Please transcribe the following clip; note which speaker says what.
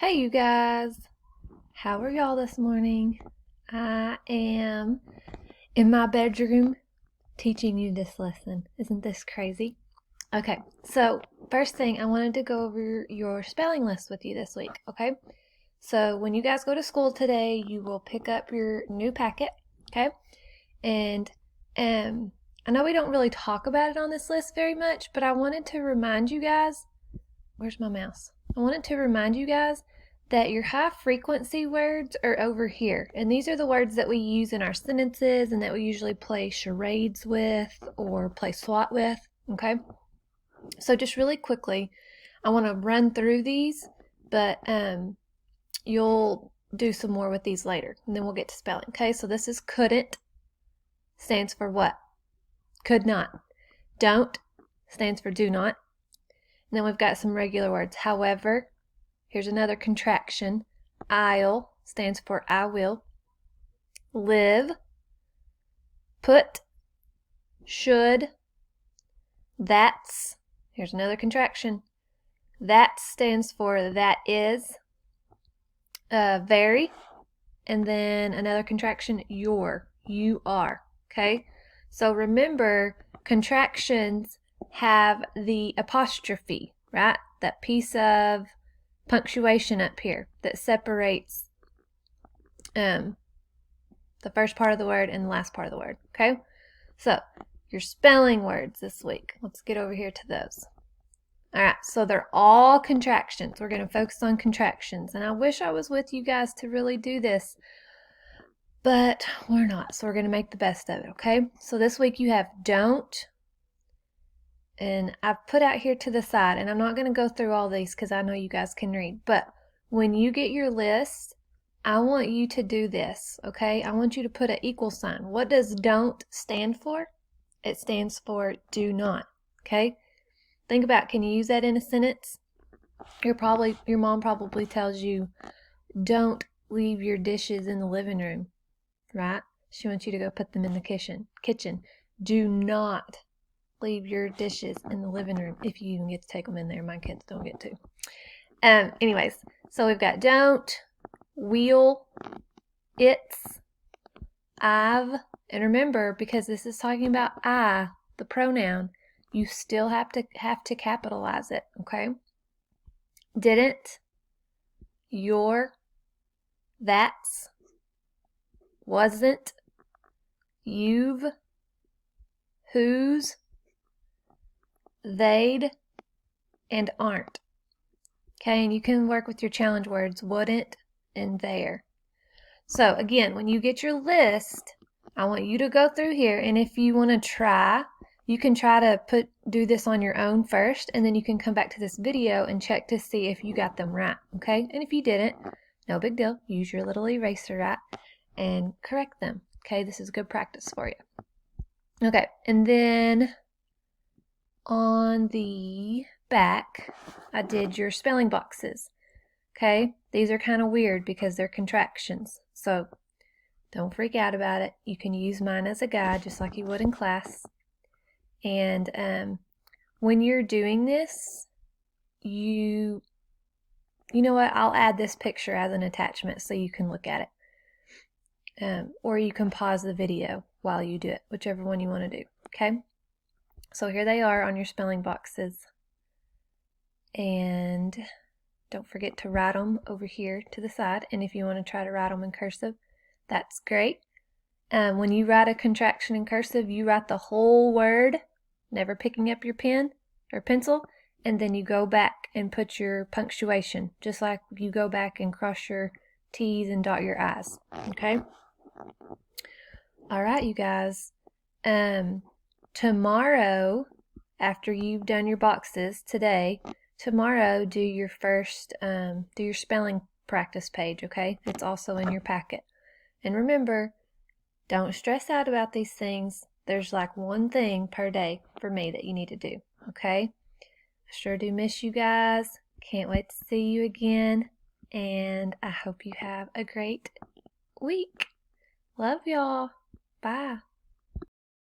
Speaker 1: Hey you guys, how are y'all this morning? I am in my bedroom teaching you this lesson. Isn't this crazy? Okay, so first thing, I wanted to go over your spelling list with you this week, okay? So when you guys go to school today, you will pick up your new packet, okay? And I know we don't really talk about it on this list very much, but I wanted to remind you guys, where's my mouse? I wanted to remind you guys that your high frequency words are over here. And these are the words that we use in our sentences and that we usually play charades with or play SWAT with, okay? So just really quickly, I want to run through these, but you'll do some more with these later, and then we'll get to spelling, okay? So this is couldn't, stands for what? Could not. Don't stands for do not. And then we've got some regular words. However, here's another contraction. I'll stands for I will. Live. Put. Should. That's. Here's another contraction. That stands for that is. Very. And then another contraction. Your. You are. Okay? So remember, contractions have the apostrophe, right? That piece of punctuation up here that separates the first part of the word and the last part of the word, okay? So, your spelling words this week. Let's get over here to those. All right, so they're all contractions. We're going to focus on contractions, and I wish I was with you guys to really do this, but we're not, so we're going to make the best of it, okay? So this week you have don't, and I've put out here to the side, and I'm not going to go through all these because I know you guys can read, but when you get your list, I want you to do this, okay? I want you to put an equal sign. What does don't stand for? It stands for do not, okay? Think about, can you use that in a sentence? Your mom probably tells you, don't leave your dishes in the living room, right? She wants you to go put them in the kitchen. Do not leave your dishes in the living room if you even get to take them in there. My kids don't get to. Anyways, so we've got don't, will, it's, I've, and remember, because this is talking about I, the pronoun, you still have to capitalize it, okay? Didn't, your, that's, wasn't, you've, whose, they'd, and aren't. Okay, and you can work with your challenge words, wouldn't and there. So again, when you get your list, I want you to go through here, and if you want to try, you can try to do this on your own first, and then you can come back to this video and check to see if you got them right, okay? And if you didn't, no big deal. Use your little eraser, right, and correct them, okay? This is good practice for you. Okay, and then on the back, I did your spelling boxes. Okay, these are kind of weird because they're contractions, so don't freak out about it. You can use mine as a guide just like you would in class. And when you're doing this, you know what, I'll add this picture as an attachment so you can look at it. Or you can pause the video while you do it, whichever one you want to do, okay? So here they are on your spelling boxes. And don't forget to write them over here to the side. And if you want to try to write them in cursive, that's great. When you write a contraction in cursive, you write the whole word, never picking up your pen or pencil, and then you go back and put your punctuation, just like you go back and cross your T's and dot your I's, okay? All right, you guys. Tomorrow, after you've done your boxes today, tomorrow do your first, do your spelling practice page, okay? It's also in your packet. And remember, don't stress out about these things. There's like one thing per day for me that you need to do, okay? I sure do miss you guys. Can't wait to see you again. And I hope you have a great week. Love y'all. Bye.